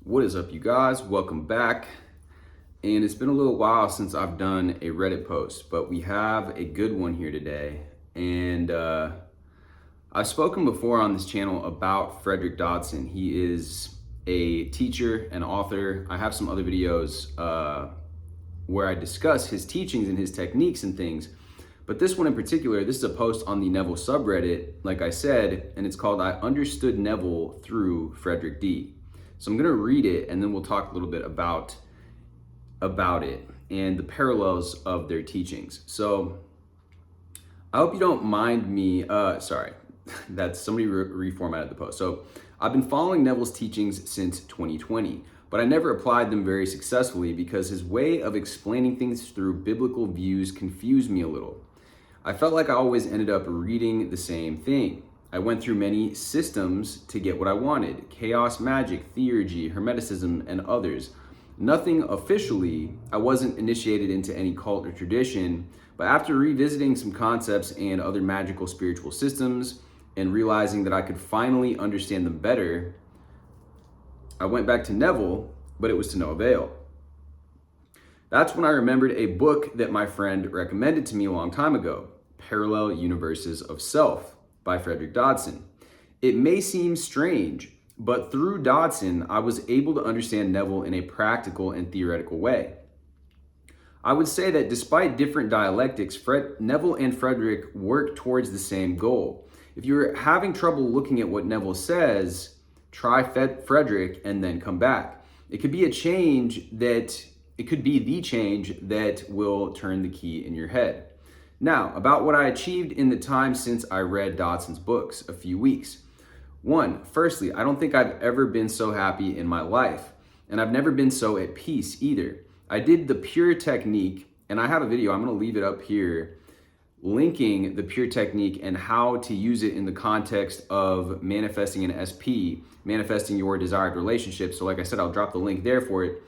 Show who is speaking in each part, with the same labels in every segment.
Speaker 1: What is up, you guys? Welcome back. And it's been a little while since I've done a Reddit post, but we have a good one here today. And I've spoken before on this channel about Frederick Dodson. He is a teacher and author. I have some other videos where I discuss his teachings and his techniques and things. But this one in particular, this is a post on the Neville subreddit, like I said, and it's called I Understood Neville Through Frederick D. So I'm gonna read it and then we'll talk a little bit about it and the parallels of their teachings. So I hope you don't mind me, sorry, that's somebody reformatted the post. So I've been following Neville's teachings since 2020, but I never applied them very successfully because his way of explaining things through biblical views confused me a little. I felt like I always ended up reading the same thing. I went through many systems to get what I wanted: chaos magic, theurgy, hermeticism, and others. Nothing officially. I wasn't initiated into any cult or tradition, but after revisiting some concepts and other magical spiritual systems and realizing that I could finally understand them better, I went back to Neville, but it was to no avail. That's when I remembered a book that my friend recommended to me a long time ago, Parallel Universes of Self by Frederick Dodson. It may seem strange, but through Dodson, I was able to understand Neville in a practical and theoretical way. I would say that despite different dialectics, Neville and Frederick work towards the same goal. If you're having trouble looking at what Neville says, try Frederick and then come back. It could be the change that will turn the key in your head. Now, about what I achieved in the time since I read Dodson's books, a few weeks. Firstly, I don't think I've ever been so happy in my life, and I've never been so at peace either. I did the Pure Technique, and I have a video, I'm gonna leave it up here, linking the Pure Technique and how to use it in the context of manifesting an SP, manifesting your desired relationship. So like I said, I'll drop the link there for it.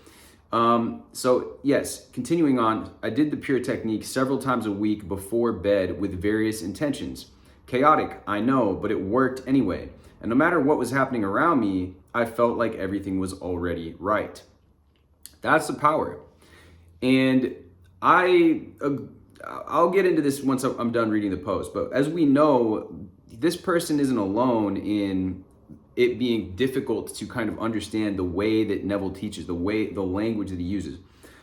Speaker 1: So yes, continuing on, I did the Pure Technique several times a week before bed with various intentions. Chaotic, I know, but it worked anyway. And no matter what was happening around me, I felt like everything was already right. That's the power. And I'll get into this once I'm done reading the post, but as we know, this person isn't alone in it being difficult to kind of understand the way that Neville teaches, the language that he uses.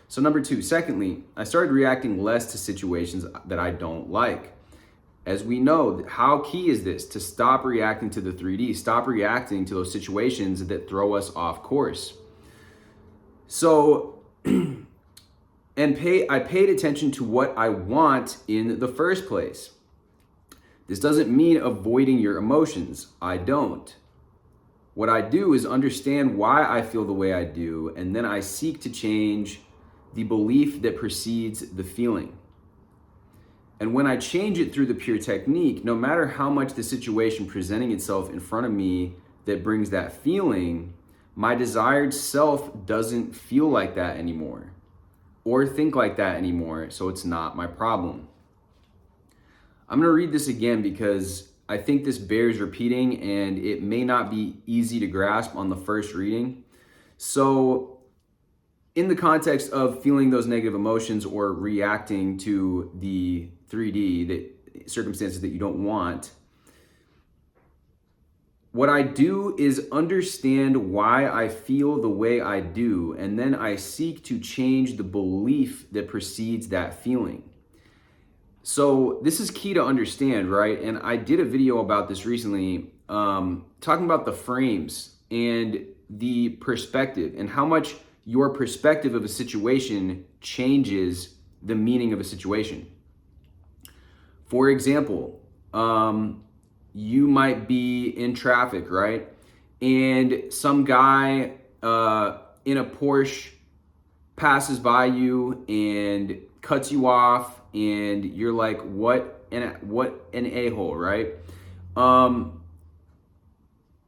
Speaker 1: So secondly, I started reacting less to situations that I don't like. As we know, how key is this? To stop reacting to the 3D, stop reacting to those situations that throw us off course. So, I paid attention to what I want in the first place. This doesn't mean avoiding your emotions. I don't. What I do is understand why I feel the way I do, and then I seek to change the belief that precedes the feeling. And when I change it through the Pure Technique, no matter how much the situation presenting itself in front of me that brings that feeling, my desired self doesn't feel like that anymore or think like that anymore, so it's not my problem. I'm gonna read this again because I think this bears repeating and it may not be easy to grasp on the first reading. So in the context of feeling those negative emotions or reacting to the 3D, the circumstances that you don't want, what I do is understand why I feel the way I do, and then I seek to change the belief that precedes that feeling. So this is key to understand, right? And I did a video about this recently, talking about the frames and the perspective and how much your perspective of a situation changes the meaning of a situation. For example, you might be in traffic, right? And some guy in a Porsche passes by you and cuts you off, and you're like, what an a-hole, right?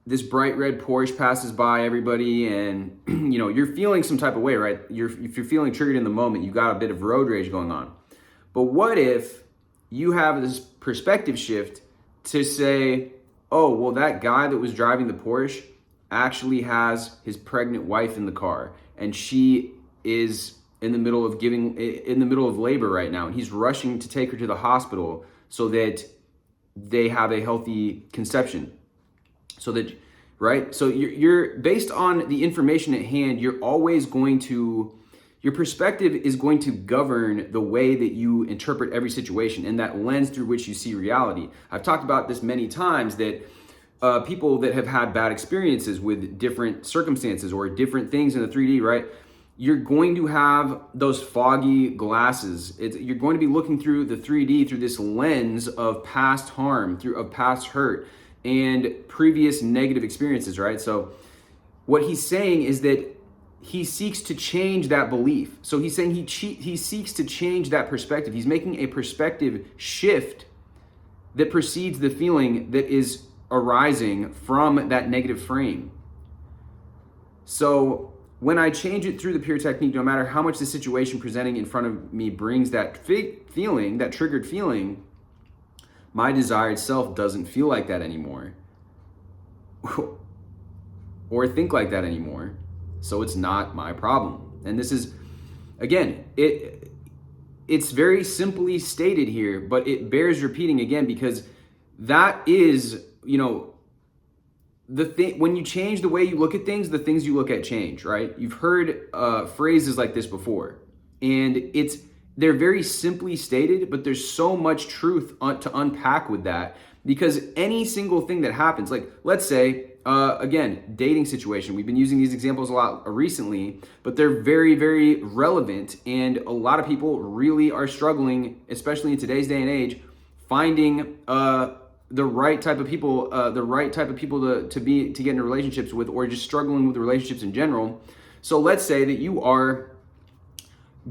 Speaker 1: This bright red Porsche passes by everybody, and you're feeling some type of way, right? If you're feeling triggered in the moment, you got a bit of road rage going on. But what if you have this perspective shift to say, oh, well, that guy that was driving the Porsche, actually has his pregnant wife in the car, and she is in the middle of labor right now, and he's rushing to take her to the hospital so that they have a healthy conception. So that, right? So you're based on the information at hand, your perspective is going to govern the way that you interpret every situation and that lens through which you see reality. I've talked about this many times, that people that have had bad experiences with different circumstances or different things in the 3D, right? You're going to have those foggy glasses. You're going to be looking through the 3D through this lens of past harm, of past hurt and previous negative experiences, right? So what he's saying is that he seeks to change that belief. So he's saying he seeks to change that perspective. He's making a perspective shift that precedes the feeling that is arising from that negative frame. So when I change it through the pure technique, no matter how much the situation presenting in front of me brings that feeling, that triggered feeling, my desired self doesn't feel like that anymore or think like that anymore. So it's not my problem. And this is, again, it's very simply stated here, but it bears repeating again, because that is, the thing. When you change the way you look at things, the things you look at change, right? You've heard phrases like this before, and they're very simply stated, but there's so much truth to unpack with that, because any single thing that happens, like let's say, again, dating situation. We've been using these examples a lot recently, but they're very, very relevant. And a lot of people really are struggling, especially in today's day and age, finding the right type of people, to get into relationships with, or just struggling with relationships in general. So let's say that you are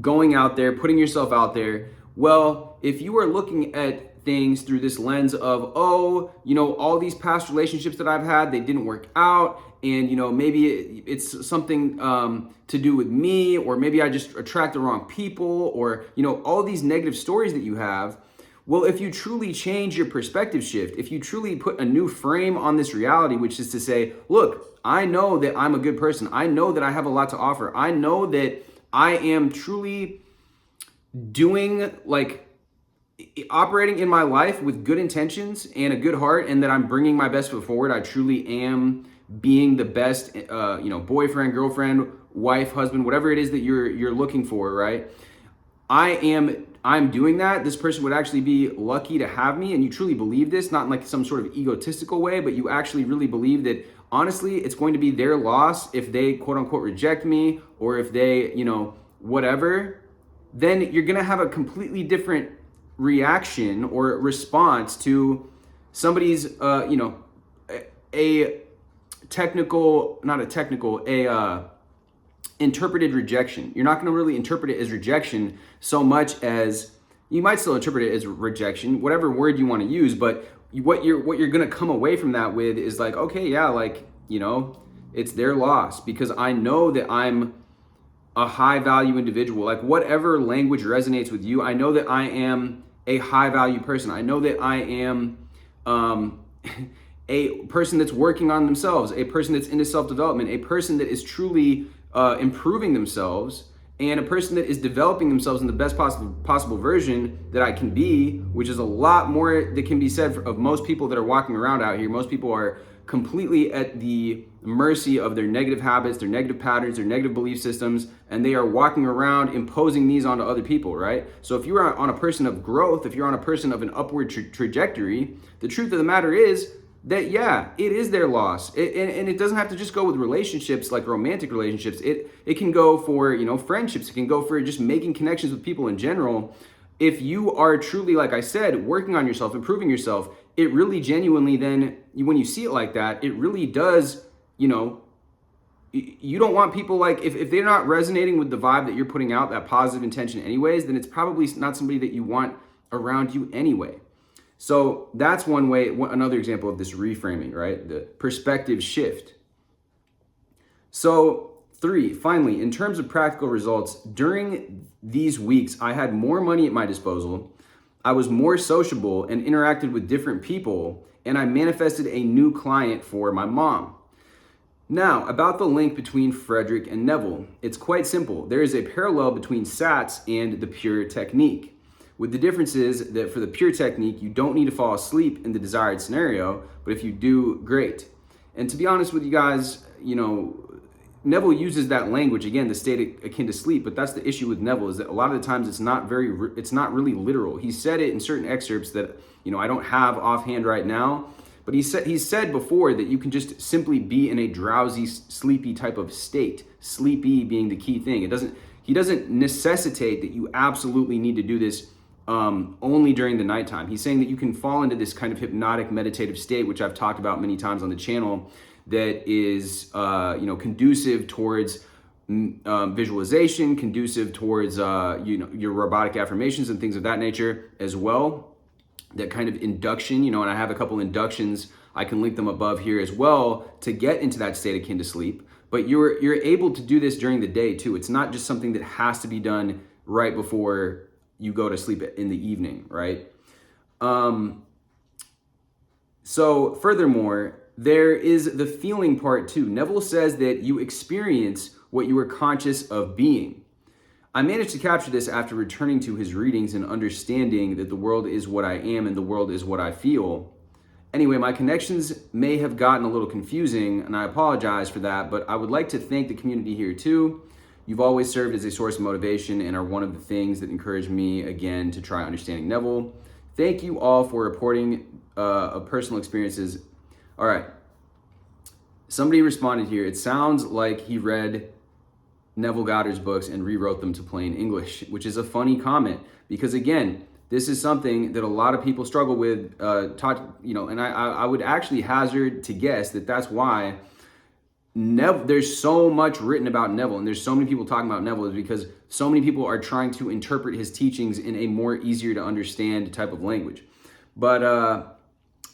Speaker 1: going out there, putting yourself out there. Well, if you are looking at things through this lens of, all these past relationships that I've had, they didn't work out, and maybe it's something to do with me, or maybe I just attract the wrong people, or all these negative stories that you have. Well, if you truly change your perspective shift, if you truly put a new frame on this reality, which is to say, look, I know that I'm a good person. I know that I have a lot to offer. I know that I am truly doing, operating in my life with good intentions and a good heart, and that I'm bringing my best foot forward. I truly am being the best, boyfriend, girlfriend, wife, husband, whatever it is that you're looking for, right? I'm doing that. This person would actually be lucky to have me, and you truly believe this, not in like some sort of egotistical way, but you actually really believe that honestly, it's going to be their loss if they quote unquote reject me, or if they, whatever. Then you're gonna have a completely different reaction or response to somebody's, interpreted rejection. You're not going to really interpret it as rejection so much as you might still interpret it as rejection, whatever word you want to use. But what you're going to come away from that with is like, okay, yeah, it's their loss, because I know that I'm a high value individual. Like whatever language resonates with you, I know that I am a high value person. I know that I am a person that's working on themselves, a person that's into self-development, a person that is truly improving themselves, and a person that is developing themselves in the best possible version that I can be, which is a lot more that can be said of most people that are walking around out here. Most people are completely at the mercy of their negative habits, their negative patterns, their negative belief systems, and they are walking around imposing these onto other people, right? So if you're on a person of growth, if you're on a person of an upward trajectory, the truth of the matter is that, yeah, it is their loss. And it doesn't have to just go with relationships, like romantic relationships. It can go for, friendships. It can go for just making connections with people in general. If you are truly, like I said, working on yourself, improving yourself, it really genuinely then, when you see it like that, it really does, you don't want people if they're not resonating with the vibe that you're putting out, that positive intention anyways, then it's probably not somebody that you want around you anyway. So that's one way, another example of this reframing, right? The perspective shift. So 3, finally, in terms of practical results, during these weeks, I had more money at my disposal. I was more sociable and interacted with different people, and I manifested a new client for my mom. Now, about the link between Frederick and Neville, it's quite simple. There is a parallel between SATs and the pure technique, with the difference is that for the pure technique, you don't need to fall asleep in the desired scenario, but if you do, great. And to be honest with you guys, Neville uses that language, again, the state akin to sleep, but that's the issue with Neville, is that a lot of the times it's not really literal. He said it in certain excerpts that, I don't have offhand right now, but he said before that you can just simply be in a drowsy, sleepy type of state, sleepy being the key thing. He doesn't necessitate that you absolutely need to do this only during the nighttime. He's saying that you can fall into this kind of hypnotic meditative state, which I've talked about many times on the channel, that is conducive towards visualization, conducive towards your robotic affirmations and things of that nature as well. That kind of induction, and I have a couple inductions, I can link them above here as well, to get into that state akin to sleep. But you're able to do this during the day too. It's not just something that has to be done right before you go to sleep in the evening, right? So furthermore, there is the feeling part too. Neville says that you experience what you are conscious of being. I managed to capture this after returning to his readings and understanding that the world is what I am and the world is what I feel. Anyway, my connections may have gotten a little confusing, and I apologize for that, but I would like to thank the community here too. You've always served as a source of motivation and are one of the things that encouraged me again to try understanding Neville. Thank you all for reporting of personal experiences. All right. Somebody responded here. It sounds like he read Neville Goddard's books and rewrote them to plain English, which is a funny comment because, again, this is something that a lot of people struggle with, and I would actually hazard to guess that that's why there's so much written about Neville and there's so many people talking about Neville, is because so many people are trying to interpret his teachings in a more easier to understand type of language. But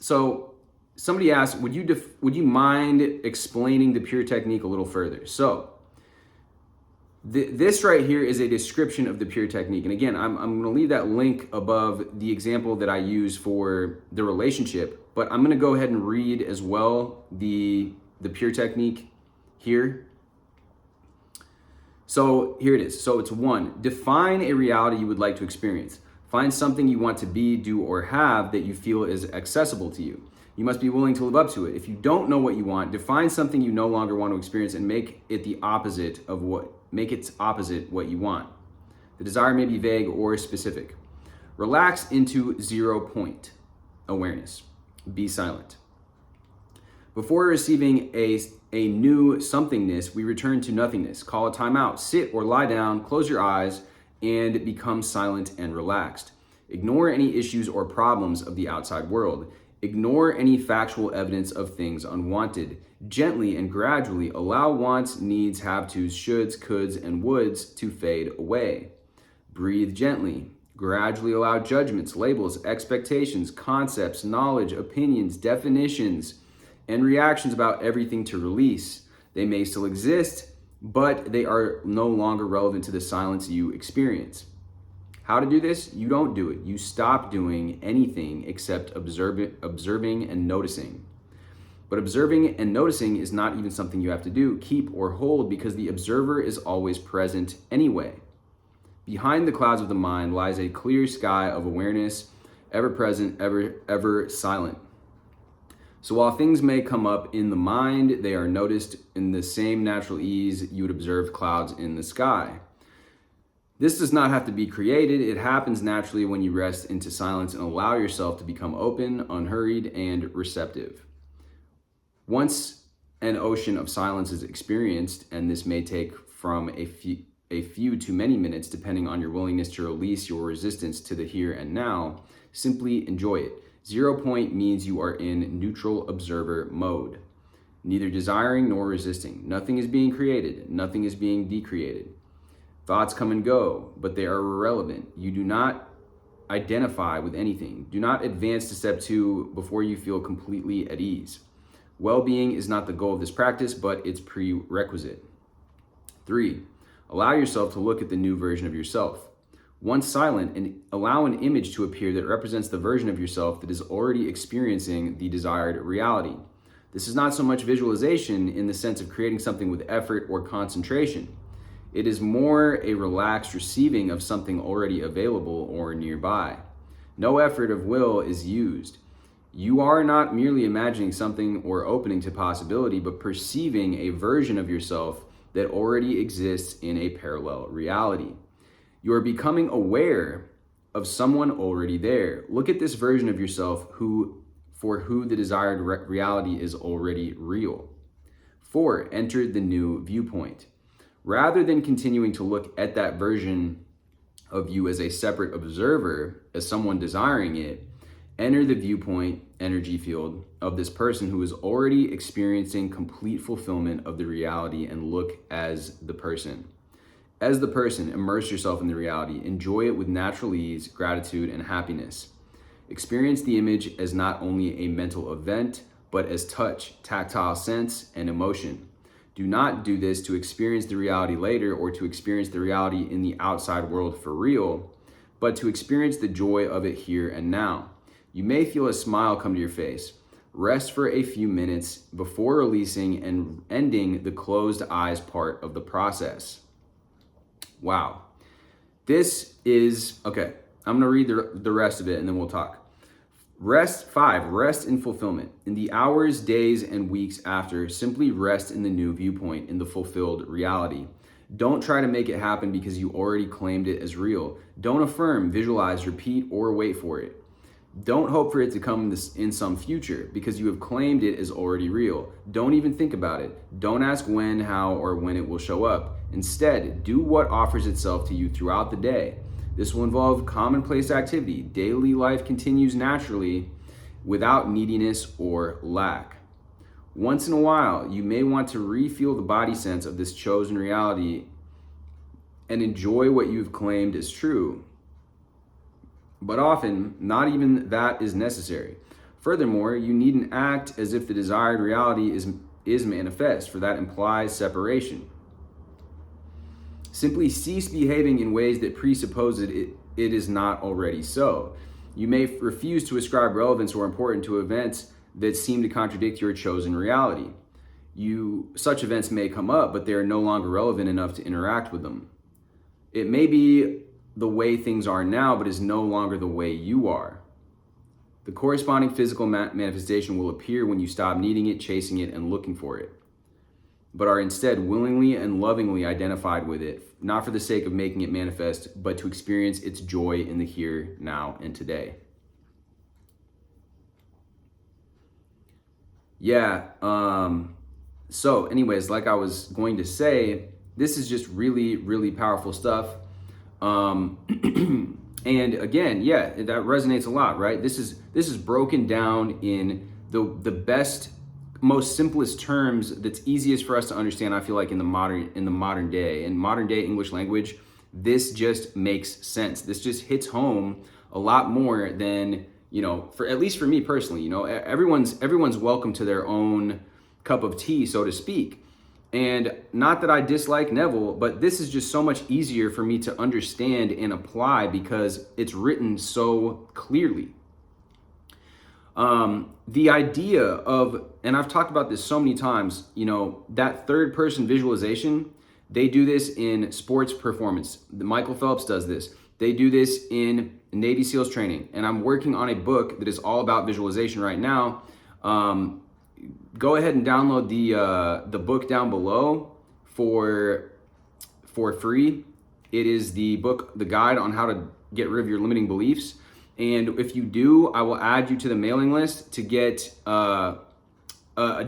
Speaker 1: so somebody asked, would you mind explaining the pure technique a little further? So this right here is a description of the pure technique. And again, I'm going to leave that link above the example that I use for the relationship, but I'm going to go ahead and read as well the pure technique here. So here it is. So it's 1, define a reality you would like to experience. Find something you want to be, do, or have that you feel is accessible to you. You must be willing to live up to it. If you don't know what you want, define something you no longer want to experience and make it opposite what you want. The desire may be vague or specific. Relax into 0 point awareness. Be silent. Before receiving a new somethingness, we return to nothingness. Call a timeout. Sit or lie down, close your eyes, and become silent and relaxed. Ignore any issues or problems of the outside world. Ignore any factual evidence of things unwanted. Gently and gradually allow wants, needs, have-tos, shoulds, coulds, and woulds to fade away. Breathe gently. Gradually allow judgments, labels, expectations, concepts, knowledge, opinions, definitions, and reactions about everything to release. They may still exist, but they are no longer relevant to the silence you experience. How to do this? You don't do it. You stop doing anything except observing and noticing. But observing and noticing is not even something you have to do, keep, or hold, because the observer is always present anyway. Behind the clouds of the mind lies a clear sky of awareness, ever present, ever silent. So while things may come up in the mind, they are noticed in the same natural ease you would observe clouds in the sky. This does not have to be created. It happens naturally when you rest into silence and allow yourself to become open, unhurried, and receptive. Once an ocean of silence is experienced, and this may take from a few to many minutes, depending on your willingness to release your resistance to the here and now, simply enjoy it. 0 point means you are in neutral observer mode, neither desiring nor resisting. Nothing is being created. Nothing is being decreated. Thoughts come and go, but they are irrelevant. You do not identify with anything. Do not advance to step 2 before you feel completely at ease. Well-being is not the goal of this practice, but its prerequisite. 3, allow yourself to look at the new version of yourself. Once silent, and allow an image to appear that represents the version of yourself that is already experiencing the desired reality. This is not so much visualization in the sense of creating something with effort or concentration. It is more a relaxed receiving of something already available or nearby. No effort of will is used. You are not merely imagining something or opening to possibility, but perceiving a version of yourself that already exists in a parallel reality. You are becoming aware of someone already there. Look at this version of yourself for who the desired reality is already real. 4, enter the new viewpoint. Rather than continuing to look at that version of you as a separate observer, as someone desiring it, enter the viewpoint energy field of this person who is already experiencing complete fulfillment of the reality, and look as the person. As the person, immerse yourself in the reality. Enjoy it with natural ease, gratitude, and happiness. Experience the image as not only a mental event, but as touch, tactile sense, and emotion. Do not do this to experience the reality later or to experience the reality in the outside world for real, but to experience the joy of it here and now. You may feel a smile come to your face. Rest for a few minutes before releasing and ending the closed eyes part of the process. Wow. This is, okay, I'm going to read the rest of it and then we'll talk. 5, rest in fulfillment. In the hours, days, and weeks after, simply rest in the new viewpoint, in the fulfilled reality. Don't try to make it happen because you already claimed it as real. Don't affirm, visualize, repeat, or wait for it. Don't hope for it to come in some future because you have claimed it as already real. Don't even think about it. Don't ask when, how, or when it will show up. Instead, do what offers itself to you throughout the day. This will involve commonplace activity. Daily life continues naturally without neediness or lack. Once in a while, you may want to re-feel the body sense of this chosen reality and enjoy what you've claimed as true. But often, not even that is necessary. Furthermore, you needn't act as if the desired reality is manifest, for that implies separation. Simply cease behaving in ways that presuppose it is not already so. You may refuse to ascribe relevance or importance to events that seem to contradict your chosen reality. Such events may come up, but they are no longer relevant enough to interact with them. It may be the way things are now, but is no longer the way you are. The corresponding physical manifestation will appear when you stop needing it, chasing it, and looking for it, but are instead willingly and lovingly identified with it, not for the sake of making it manifest, but to experience its joy in the here, now, and today. So anyways, like I was going to say, this is just really, really powerful stuff. And again, that resonates a lot, right? This is broken down in the best, most simplest terms that's easiest for us to understand. I feel like in the modern day English language, this just makes sense. This just hits home a lot more than, for at least for me personally. Everyone's welcome to their own cup of tea, so to speak. And not that I dislike Neville, but this is just so much easier for me to understand and apply because it's written so clearly. The idea of, and I've talked about this so many times, that third person visualization, they do this in sports performance. Michael Phelps does this. They do this in Navy SEALs training. And I'm working on a book that is all about visualization right now. Go ahead and download the book down below for free. It is the book, the guide on how to get rid of your limiting beliefs. And if you do, I will add you to the mailing list to get a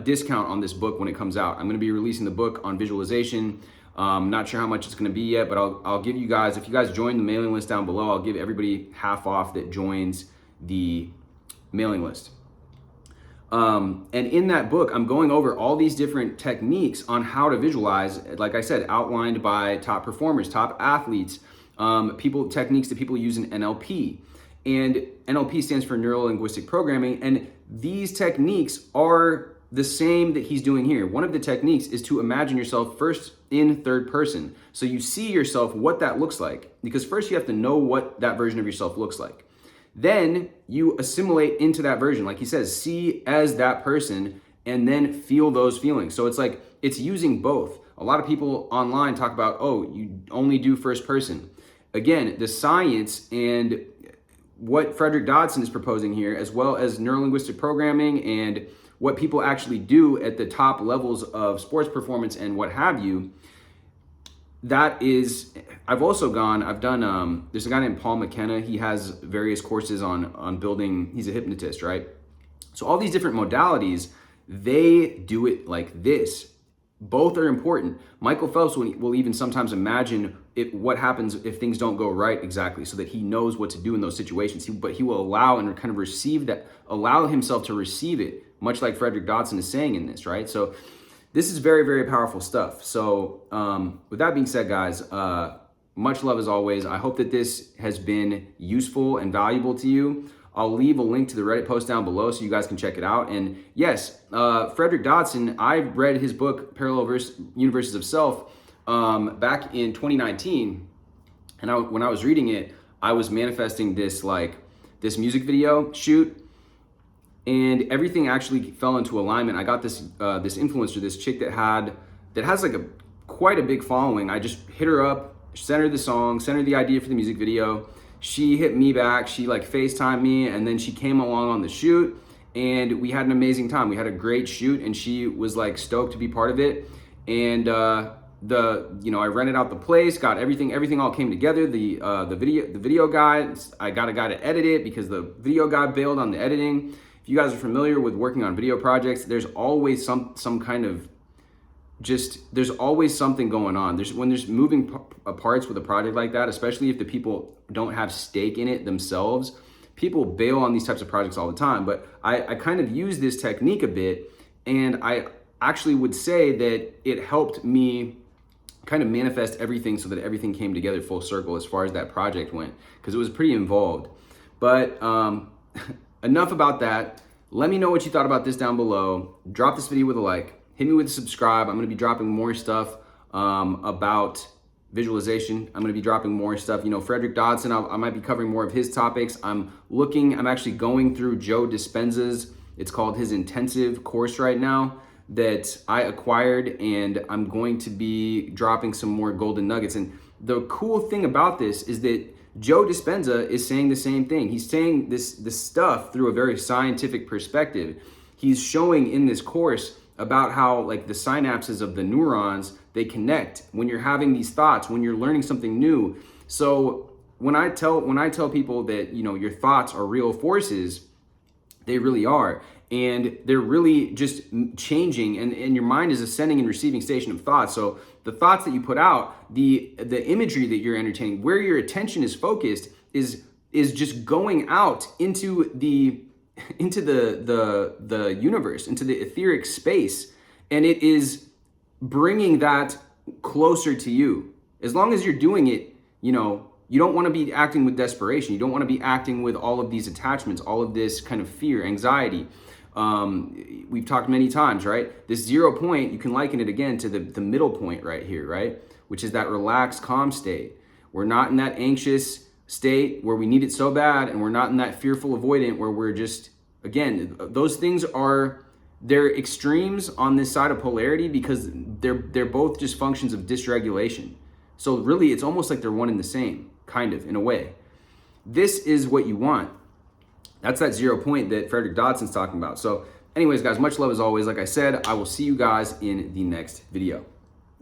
Speaker 1: discount on this book when it comes out. I'm going to be releasing the book on visualization. Not sure how much it's going to be yet, but I'll give you guys, if you guys join the mailing list down below, I'll give everybody half off that joins the mailing list. And in that book, I'm going over all these different techniques on how to visualize, like I said, outlined by top performers, top athletes, techniques that people use in NLP. And NLP stands for Neuro Linguistic Programming. And these techniques are the same that he's doing here. One of the techniques is to imagine yourself first in third person. So you see yourself, what that looks like, because first you have to know what that version of yourself looks like. Then you assimilate into that version. Like he says, see as that person, and then feel those feelings. So it's like, it's using both. A lot of people online talk about, oh, you only do first person. Again, the science and what Frederick Dodson is proposing here, as well as neurolinguistic programming and what people actually do at the top levels of sports performance and what have you, that is, I've done, there's a guy named Paul McKenna. He has various courses on building, he's a hypnotist, right? So all these different modalities, they do it like this. Both are important. Michael Phelps will even sometimes imagine what happens if things don't go right exactly, so that he knows what to do in those situations. But he will allow and kind of receive that, allow himself to receive it, much like Frederick Dodson is saying in this, right? So this is very, very powerful stuff. So with that being said, guys, much love as always. I hope that this has been useful and valuable to you. I'll leave a link to the Reddit post down below so you guys can check it out. And yes, Frederick Dodson, I read his book, Parallel Universes of Self, back in 2019. And when I was reading it, I was manifesting this music video shoot, and everything actually fell into alignment. I got this influencer, this chick that has like quite a big following. I just hit her up, sent her the song, sent her the idea for the music video. She hit me back, she FaceTimed me, and then she came along on the shoot, and we had an amazing time. We had a great shoot, and she was stoked to be part of it. And I rented out the place, got everything all came together. The video guy, I got a guy to edit it because the video guy bailed on the editing. If you guys are familiar with working on video projects, there's always there's always something going on. When there's moving parts with a project like that, especially if the people don't have stake in it themselves, people bail on these types of projects all the time. But I kind of use this technique a bit, and I actually would say that it helped me kind of manifest everything so that everything came together full circle as far as that project went, because it was pretty involved. But enough about that. Let me know what you thought about this down below. Drop this video with a like. Hit me with a subscribe. I'm going to be dropping more stuff about visualization. I'm going to be dropping more stuff. Frederick Dodson, I might be covering more of his topics. I'm actually going through Joe Dispenza's, it's called his intensive course right now, that I acquired, and I'm going to be dropping some more golden nuggets. And the cool thing about this is that Joe Dispenza is saying the same thing. He's saying this stuff through a very scientific perspective. He's showing in this course about how the synapses of the neurons, they connect when you're having these thoughts, when you're learning something new. So when I tell people that your thoughts are real forces, they really are. And they're really just changing, and your mind is a sending and receiving station of thoughts. So the thoughts that you put out, the imagery that you're entertaining, where your attention is focused is just going out into the universe, into the etheric space, and it is bringing that closer to you. As long as you're doing it, you don't want to be acting with desperation. You don't want to be acting with all of these attachments, all of this kind of fear, anxiety. We've talked many times, right? This 0 point, you can liken it again to the middle point right here, right? Which is that relaxed, calm state. We're not in that anxious state where we need it so bad, and we're not in that fearful avoidant where we're just, again, those things they're extremes on this side of polarity, because they're both just functions of dysregulation. So really, it's almost like they're one and the same, kind of, in a way. This is what you want. That's that 0 point that Frederick Dodson's talking about. So anyways, guys, much love as always. Like I said, I will see you guys in the next video.